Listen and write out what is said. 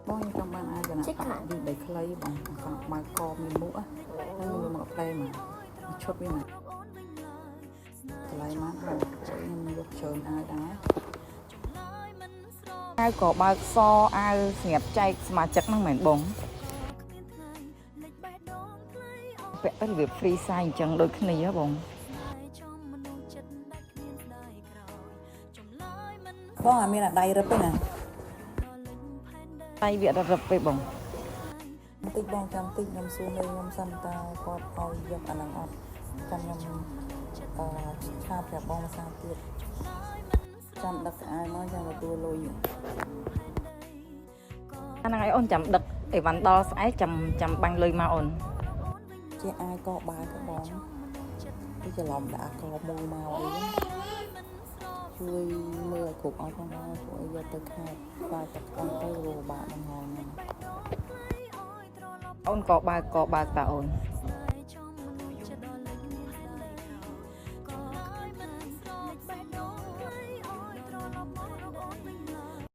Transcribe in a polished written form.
បងខ្ញុំបានអាយចំណាក់បាក់ពី3ខ្លីបងគាត់មកកមានមុខហ្នឹងមួយមកផ្លែមកឈុតវាមកកន្លែងមកហើយខ្ញុំយកជើងអាយដែរអាវក៏បើកសអាវសម្រាប់ចែកសមាជិកហ្នឹងមែនបងពាក់ទៅរបៀប free size អញ្ចឹងដូចគ្នាបងបងអាមានអាដៃរឹបទេណាដៃវារឹបទេបងបន្តិចបងចាំតិចខ្ញុំសួរមេខ្ញុំសិនតើគាត់ឲ្យយកអាហ្នឹងអត់ចាំខ្ញុំឆាប្រាប់បងសាទៀតចាំដឹកអាយមកចាំទទួលលុយអាហ្នឹងឲ្យអូនចាំដឹកអីវ៉ាន់ដល់ស្អែកចាំបាញ់លុយមកអូនជាអាយក៏បាយក៏បងទីច្រឡំដាក់កមួយមកអីជួយមើលគ្រប់អស់ផងដែរពួកយកទៅខាតបាយទឹកអស់ទៅរੂបាក់នឹងហើយអូនក៏បើកតាអូន